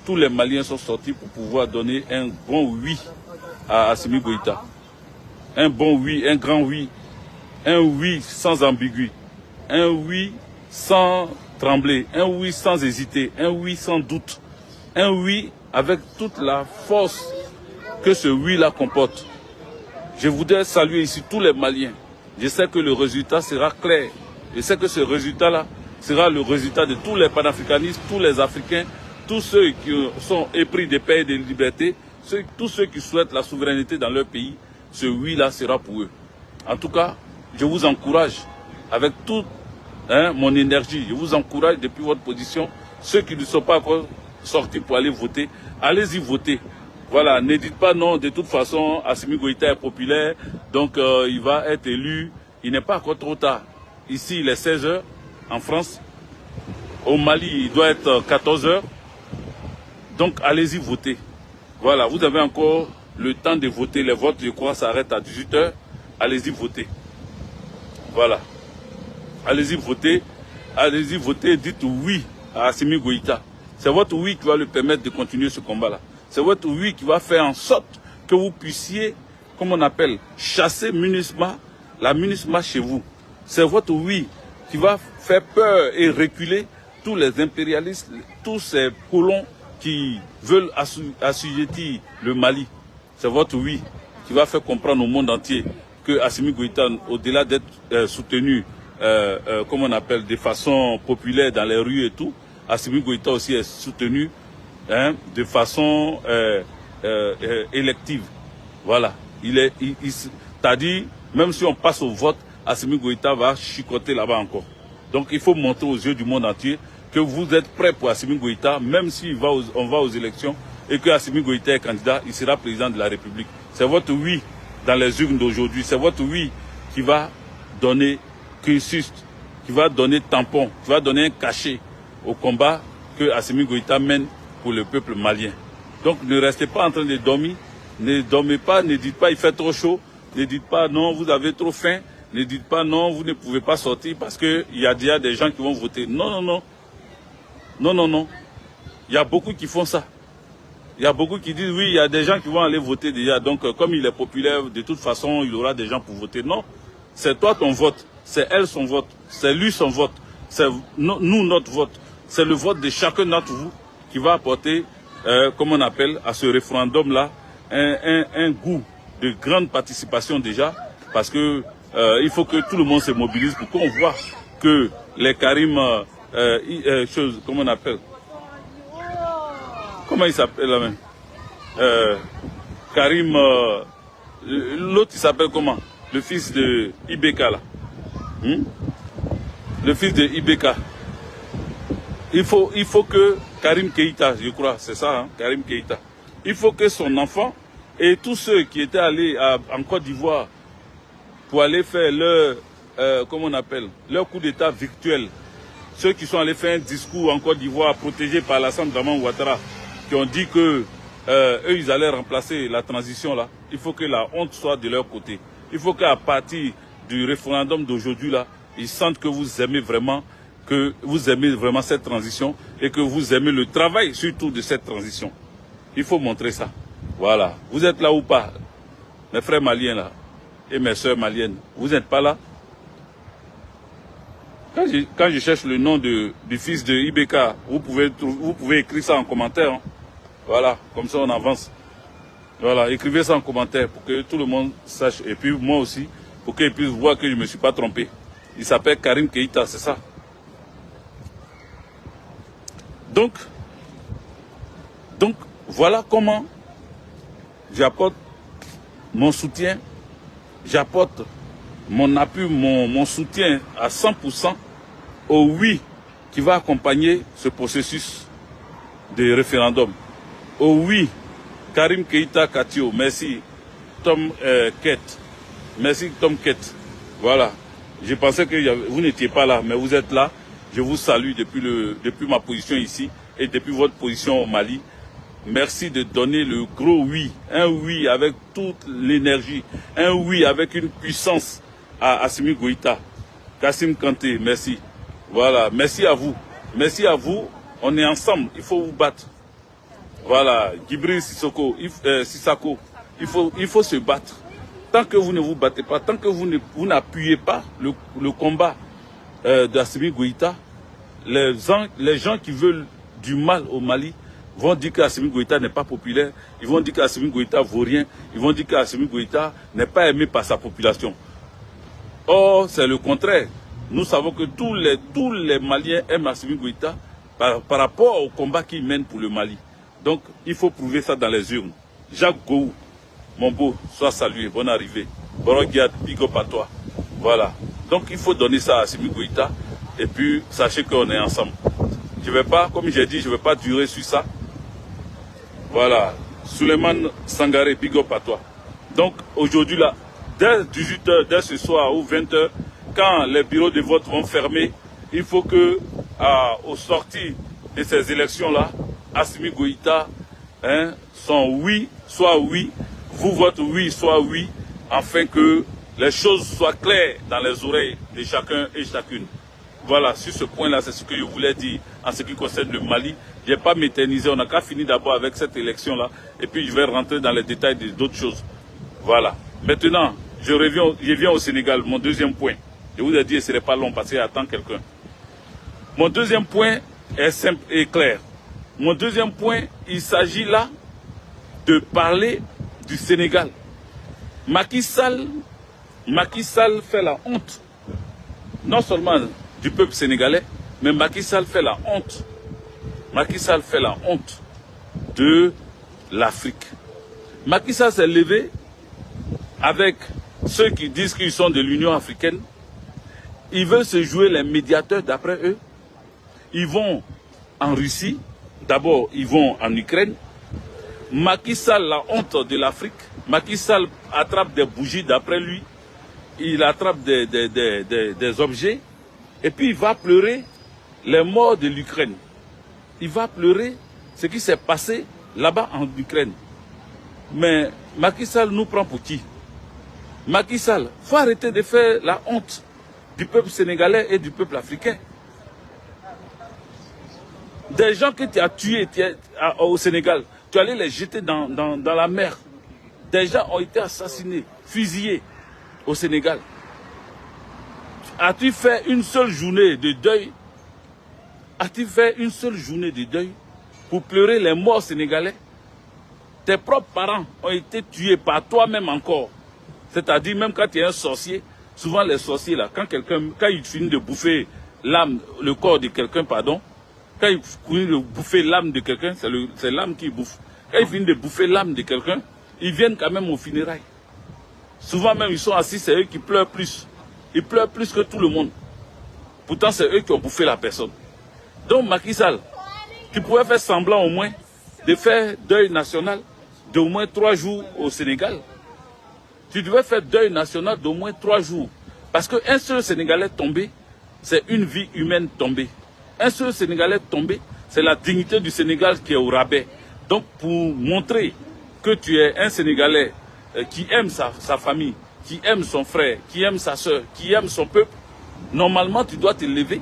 tous les Maliens sont sortis pour pouvoir donner un bon oui à Assimi Goïta. Un bon oui, un grand oui. Un oui sans ambigu. Un oui sans trembler. Un oui sans hésiter. Un oui sans doute. Un oui avec toute la force que ce oui-là comporte. Je voudrais saluer ici tous les Maliens. Je sais que le résultat sera clair. Je sais que ce résultat-là sera le résultat de tous les panafricanistes, tous les Africains, tous ceux qui sont épris de paix et de liberté, tous ceux qui souhaitent la souveraineté dans leur pays. Ce oui-là sera pour eux. En tout cas, je vous encourage avec toute mon énergie. Je vous encourage depuis votre position. Ceux qui ne sont pas encore sortis pour aller voter, allez-y voter. Voilà, ne dites pas non, de toute façon, Assimi Goïta est populaire, donc il va être élu. Il n'est pas encore trop tard. Ici, il est 16 h en France. Au Mali, il doit être 14 h. Donc, allez-y voter. Voilà, vous avez encore le temps de voter. Les votes, je crois, s'arrêtent à 18 h. Allez-y voter. Voilà. Allez-y voter. Allez-y voter. Dites oui à Assimi Goïta. C'est votre oui qui va lui permettre de continuer ce combat-là. C'est votre oui qui va faire en sorte que vous puissiez, comme on appelle, chasser MINUSMA, la MINUSMA chez vous. C'est votre oui qui va faire peur et reculer tous les impérialistes, tous ces colons qui veulent assujettir le Mali. C'est votre oui qui va faire comprendre au monde entier que Assimi Goïta, au-delà d'être soutenu, comme on appelle, de façon populaire dans les rues et tout, Assimi Goïta aussi est soutenu de façon élective. Voilà. C'est-à-dire, même si on passe au vote, Assimi Goïta va chicoter là-bas encore. Donc il faut montrer aux yeux du monde entier que vous êtes prêts pour Assimi Goïta, même si on va aux élections et que Assimi Goïta est candidat, il sera président de la République. C'est votre oui dans les urnes d'aujourd'hui. C'est votre oui qui va donner cursus, qui va donner tampon, qui va donner un cachet au combat que Assimi Goïta mène pour le peuple malien. Donc ne restez pas en train de dormir, ne dormez pas, ne dites pas il fait trop chaud, ne dites pas non vous avez trop faim, ne dites pas non vous ne pouvez pas sortir parce qu'il y a déjà des gens qui vont voter. Non, non, non. Non, non, non. Il y a beaucoup qui font ça. Il y a beaucoup qui disent oui, il y a des gens qui vont aller voter déjà. Donc comme il est populaire, de toute façon il y aura des gens pour voter. Non, c'est toi ton vote, c'est elle son vote, c'est lui son vote, c'est nous notre vote. C'est le vote de chacun d'entre vous qui va apporter, comme on appelle, à ce référendum-là, un goût de grande participation déjà, parce que il faut que tout le monde se mobilise pour qu'on voit que les Karim, comment on appelle, comment il s'appelle là même, Karim, l'autre il s'appelle comment, le fils de Ibeka là, le fils de Ibeka. Il faut que Karim Keïta, je crois, c'est ça, hein, Karim Keïta. Il faut que son enfant et tous ceux qui étaient allés en Côte d'Ivoire pour aller faire leur, comment on appelle, leur coup d'état virtuel. Ceux qui sont allés faire un discours en Côte d'Ivoire protégés par Alassane Dramane Ouattara, qui ont dit que eux, ils allaient remplacer la transition là. Il faut que la honte soit de leur côté. Il faut qu'à partir du référendum d'aujourd'hui là, ils sentent que vous aimez vraiment cette transition et que vous aimez le travail surtout de cette transition. Il faut montrer ça. Voilà. Vous êtes là ou pas, mes frères maliens là et mes soeurs maliennes, vous n'êtes pas là. Quand je cherche le nom du fils de Ibeka, vous pouvez écrire ça en commentaire. Hein. Voilà, comme ça on avance. Voilà, écrivez ça en commentaire pour que tout le monde sache. Et puis moi aussi, pour qu'ils puissent voir que je ne me suis pas trompé. Il s'appelle Karim Keïta, c'est ça. Donc, voilà comment j'apporte mon soutien, j'apporte mon appui, mon soutien à 100% au oui qui va accompagner ce processus de référendum. Au oui, Karim Keïta Katio, merci Tom Kett, merci Tom Kett. Voilà, je pensais que vous n'étiez pas là, mais vous êtes là. Je vous salue depuis ma position ici et depuis votre position au Mali. Merci de donner le gros oui, un oui avec toute l'énergie, un oui avec une puissance à Assimi Goïta. Kassim Kanté, merci. Voilà, merci à vous. Merci à vous, on est ensemble, il faut vous battre. Voilà, Djibril Sissoko, Sissako, il faut se battre. Tant que vous ne vous battez pas, tant que vous n'appuyez pas le combat d'Assimi Goïta, les gens qui veulent du mal au Mali vont dire qu'Assimi Goïta n'est pas populaire, ils vont dire qu'Assimi Goïta vaut rien, ils vont dire qu'Assimi Goïta n'est pas aimé par sa population. Or, c'est le contraire. Nous savons que tous les Maliens aiment Assimi Goïta par rapport au combat qu'il mène pour le Mali. Donc, il faut prouver ça dans les urnes. Jacques Gou, mon beau, sois salué, bonne arrivée. Borogiad, big up à toi. Voilà. Donc, il faut donner ça à Assimi Goïta. Et puis, sachez qu'on est ensemble. Je ne vais pas, comme j'ai dit, je ne vais pas durer sur ça. Voilà. Suleiman Sangaré, big up à toi. Donc, aujourd'hui, là, dès 18h, dès ce soir ou 20h, quand les bureaux de vote vont fermer, il faut que, aux sorties de ces élections-là, Assimi Goïta, son oui, soit oui, vous votre oui, soit oui, afin que les choses soient claires dans les oreilles de chacun et chacune. Voilà, sur ce point-là, c'est ce que je voulais dire en ce qui concerne le Mali. Je n'ai pas m'éterniser, on n'a qu'à finir d'abord avec cette élection-là, et puis je vais rentrer dans les détails d'autres choses. Voilà. Maintenant, je reviens au Sénégal, mon deuxième point. Je vous ai dit, ce n'est pas long parce qu'il attend quelqu'un. Mon deuxième point est simple et clair. Mon deuxième point, il s'agit là de parler du Sénégal. Macky Sall fait la honte, non seulement du peuple sénégalais, mais Macky Sall fait la honte. Macky Sall fait la honte de l'Afrique. Macky Sall s'est levé avec ceux qui disent qu'ils sont de l'Union africaine. Ils veulent se jouer les médiateurs d'après eux. Ils vont en Russie. D'abord, ils vont en Ukraine. Macky Sall, la honte de l'Afrique. Macky Sall attrape des bougies d'après lui. Il attrape des objets. Et puis il va pleurer les morts de l'Ukraine. Il va pleurer ce qui s'est passé là-bas en Ukraine. Mais Macky Sall nous prend pour qui? Macky Sall, il faut arrêter de faire la honte du peuple sénégalais et du peuple africain. Des gens que tu as tués au Sénégal, tu allais les jeter dans la mer. Des gens ont été assassinés, fusillés au Sénégal. As-tu fait une seule journée de deuil? As-tu fait une seule journée de deuil pour pleurer les morts sénégalais? Tes propres parents ont été tués par toi-même encore. C'est-à-dire, même quand tu es un sorcier, souvent les sorciers, là, quand ils finissent de bouffer l'âme, le corps de quelqu'un, pardon, quand ils finissent de bouffer l'âme de quelqu'un, c'est l'âme qui bouffe. Quand ils finissent de bouffer l'âme de quelqu'un, ils viennent quand même aux funérailles. Souvent même, ils sont assis, c'est eux qui pleurent plus. Ils pleurent plus que tout le monde. Pourtant, c'est eux qui ont bouffé la personne. Donc, Macky Sall, tu pouvais faire semblant au moins de faire deuil national d'au moins 3 jours au Sénégal. Tu devais faire deuil national d'au moins 3 jours. Parce qu'un seul Sénégalais tombé, c'est une vie humaine tombée. Un seul Sénégalais tombé, c'est la dignité du Sénégal qui est au rabais. Donc, pour montrer que tu es un Sénégalais qui aime sa famille, qui aime son frère, qui aime sa soeur, qui aime son peuple, normalement, tu dois te lever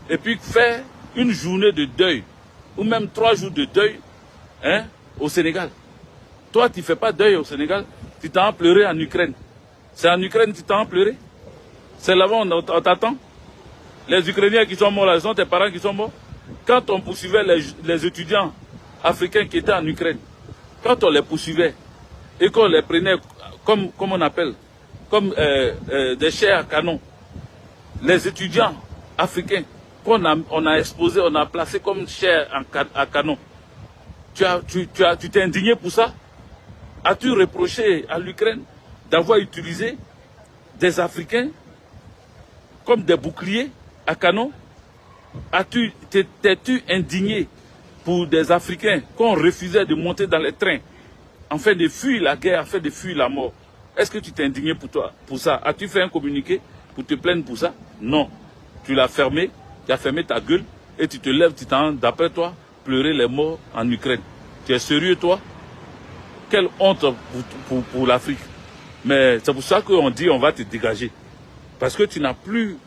et puis faire une journée de deuil, ou même 3 jours de deuil au Sénégal. Toi, tu ne fais pas deuil au Sénégal, tu t'en as pleuré en Ukraine. C'est en Ukraine que tu t'en as pleuré? C'est là-bas on t'attend? Les Ukrainiens qui sont morts là, ce sont tes parents qui sont morts? Quand on poursuivait les étudiants africains qui étaient en Ukraine, quand on les poursuivait et qu'on les prenait comme on appelle, comme des chairs à canon, les étudiants africains qu'on a exposés, on a placés comme chairs à canon, tu t'es indigné pour ça? As-tu reproché à l'Ukraine d'avoir utilisé des Africains comme des boucliers à canon? T'es-tu indigné pour des Africains qu'on refusait de monter dans les trains afin de fuir la guerre, afin de fuir la mort? Est-ce que tu t'es indigné pour ça? As-tu fait un communiqué pour te plaindre pour ça? Non. Tu l'as fermé, tu as fermé ta gueule et tu te lèves, tu t'en, d'après toi, pleurer les morts en Ukraine. Tu es sérieux, toi? Quelle honte pour l'Afrique. Mais c'est pour ça qu'on dit on va te dégager. Parce que tu n'as plus,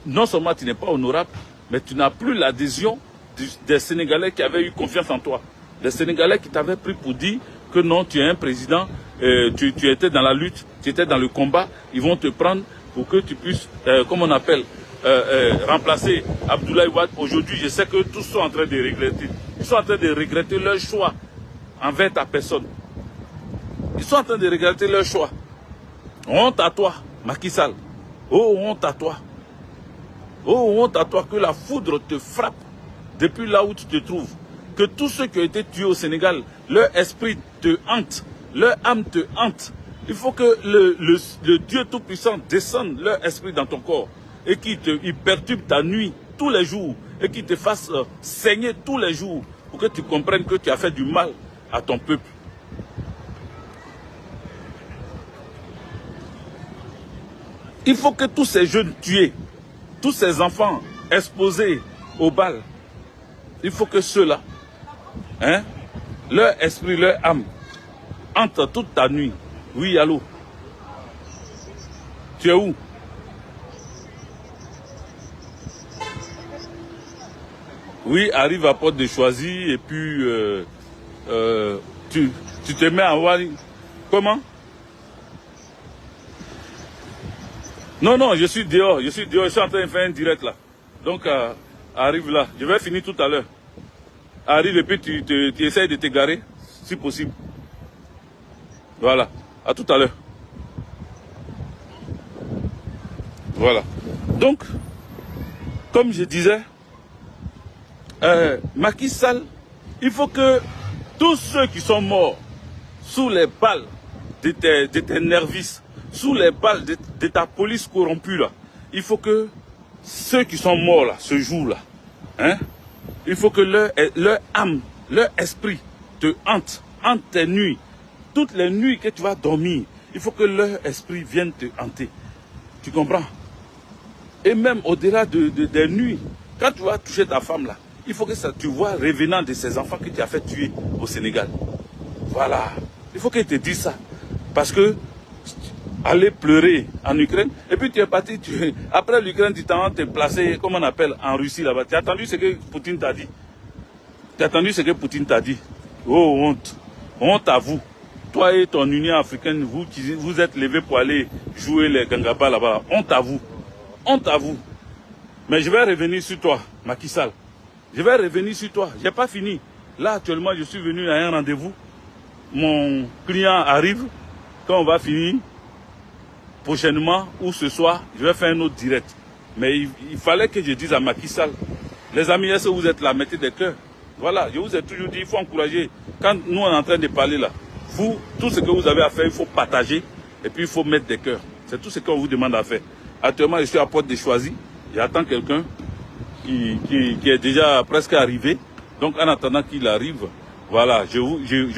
non seulement tu n'es pas honorable, mais tu n'as plus l'adhésion des Sénégalais qui avaient eu confiance en toi. Les Sénégalais qui t'avaient pris pour dire que non, tu es un président, tu étais dans la lutte, tu étais dans le combat, ils vont te prendre pour que tu puisses, comme on appelle, remplacer Abdoulaye Wade. Aujourd'hui, je sais que tous sont en train de regretter. Ils sont en train de regretter leur choix envers ta personne. Ils sont en train de regretter leur choix. Honte à toi, Macky Sall. Oh, honte à toi. Oh, honte à toi que la foudre te frappe depuis là où tu te trouves. Que tous ceux qui ont été tués au Sénégal, leur esprit te hante, leur âme te hante. Il faut que le Dieu Tout-Puissant descende leur esprit dans ton corps et qu'il perturbe ta nuit tous les jours et qu'il te fasse saigner tous les jours pour que tu comprennes que tu as fait du mal à ton peuple. Il faut que tous ces jeunes tués, tous ces enfants exposés aux balles, il faut que ceux-là, leur esprit, leur âme, entrent toute ta nuit. Oui, allô? Tu es où? Oui, arrive à Porte de Choisy et puis tu te mets à voir. Comment? Non, non, je suis dehors, je suis en train de faire un direct là. Donc, arrive là, je vais finir tout à l'heure. Arrive et puis tu essayes de t'égarer, si possible. Voilà, à tout à l'heure. Voilà. Donc, comme je disais, Macky Sall, il faut que tous ceux qui sont morts sous les balles de tes nervis, sous les balles de ta police corrompue là, il faut que ceux qui sont morts là, ce jour-là, il faut que leur âme, leur esprit te hante tes nuits. Toutes les nuits que tu vas dormir, il faut que leur esprit vienne te hanter. Tu comprends? Et même au-delà des nuits, quand tu vas toucher ta femme là, il faut que ça, tu vois revenant de ces enfants que tu as fait tuer au Sénégal. Voilà. Il faut qu'ils te disent ça. Parce que aller pleurer en Ukraine, et puis tu es parti, après l'Ukraine, tu t'es placé, comme on appelle, en Russie là-bas. Tu as entendu ce que Poutine t'a dit? Tu as entendu ce que Poutine t'a dit? Oh, honte. Honte à vous. Toi et ton Union africaine, vous êtes levés pour aller jouer les gangabas là-bas. Honte à vous. Honte à vous. Mais je vais revenir sur toi, Macky Sall. Je vais revenir sur toi. Je n'ai pas fini. Là, actuellement, je suis venu à un rendez-vous. Mon client arrive. Quand on va finir, prochainement ou ce soir, je vais faire un autre direct. Mais il fallait que je dise à Macky Sall, les amis, est-ce que vous êtes là, mettez des cœurs. Voilà, je vous ai toujours dit, il faut encourager. Quand nous, on est en train de parler là, vous, tout ce que vous avez à faire, il faut partager et puis il faut mettre des cœurs. C'est tout ce qu'on vous demande à faire. Actuellement, je suis à Porte de Choisy. J'attends quelqu'un qui est déjà presque arrivé. Donc, en attendant qu'il arrive, voilà, je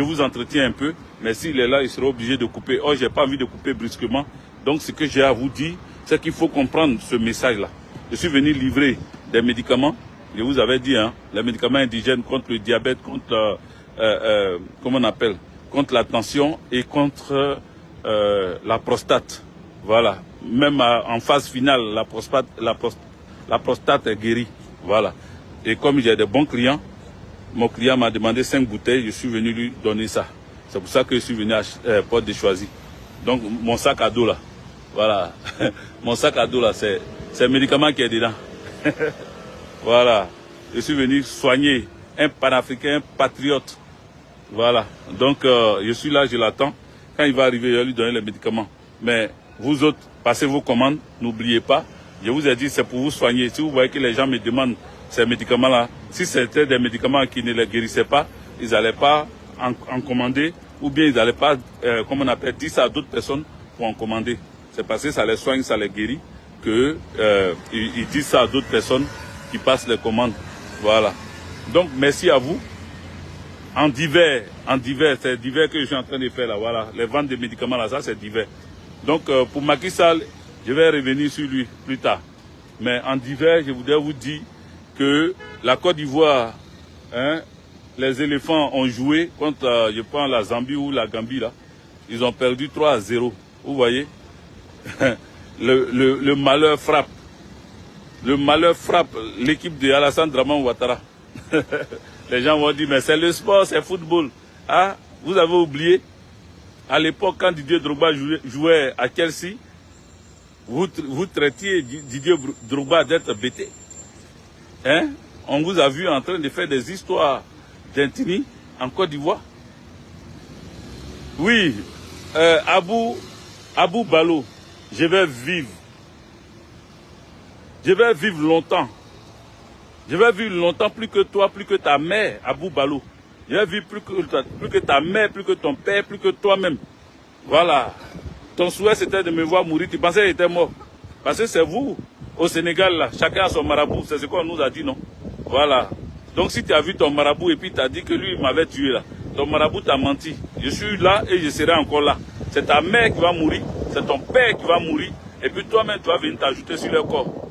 vous entretiens un peu. Mais s'il est là, il sera obligé de couper. Oh, je n'ai pas envie de couper brusquement. Donc, ce que j'ai à vous dire, c'est qu'il faut comprendre ce message-là. Je suis venu livrer des médicaments. Je vous avais dit, les médicaments indigènes contre le diabète, contre, comment on appelle, contre la tension et contre la prostate. Voilà. Même en phase finale, la prostate est guérie. Voilà. Et comme j'ai des bons clients, mon client m'a demandé 5 bouteilles, je suis venu lui donner ça. C'est pour ça que je suis venu à Porte de Choisy. Donc, mon sac à dos là, voilà. Mon sac à dos là, c'est un médicament qui est dedans. Voilà. Je suis venu soigner un panafricain, un patriote. Voilà. Donc, je suis là, je l'attends. Quand il va arriver, je vais lui donner les médicaments. Mais vous autres, passez vos commandes, n'oubliez pas. Je vous ai dit, c'est pour vous soigner. Si vous voyez que les gens me demandent ces médicaments-là, si c'était des médicaments qui ne les guérissaient pas, ils n'allaient pas en commander, ou bien ils n'allaient pas, comme on appelle, dire ça à d'autres personnes pour en commander. C'est parce que ça les soigne, ça les guérit, qu'ils disent ça à d'autres personnes qui passent les commandes. Voilà. Donc, merci à vous. En divers, c'est divers que je suis en train de faire là, voilà. Les ventes de médicaments là, ça c'est divers. Donc, pour Macky Sall, je vais revenir sur lui plus tard. Mais en divers, je voudrais vous dire que la Côte d'Ivoire, les éléphants ont joué contre, je pense, la Zambie ou la Gambie là. Ils ont perdu 3-0. Vous voyez? le malheur frappe. Le malheur frappe l'équipe de Alassane Draman Ouattara. Les gens vont dire, mais c'est le sport, c'est le football. Ah, vous avez oublié, à l'époque, quand Didier Drogba jouait à Chelsea, vous traitiez Didier Drogba d'être bêté. Hein? On vous a vu en train de faire des histoires d'intimité en Côte d'Ivoire. Oui, Abou Balo, je vais vivre. Je vais vivre longtemps. Je vais vivre longtemps plus que toi, plus que ta mère, Abou Balo. Je vais vivre plus que ta mère, plus que ton père, plus que toi-même. Voilà. Ton souhait, c'était de me voir mourir. Tu pensais qu'il était mort. Parce que c'est vous, au Sénégal, là, chacun a son marabout. C'est ce qu'on nous a dit, non? Voilà. Donc si tu as vu ton marabout et puis tu as dit que lui, il m'avait tué là, ton marabout t'a menti. Je suis là et je serai encore là. C'est ta mère qui va mourir, c'est ton père qui va mourir. Et puis toi-même, tu vas venir t'ajouter sur leur corps.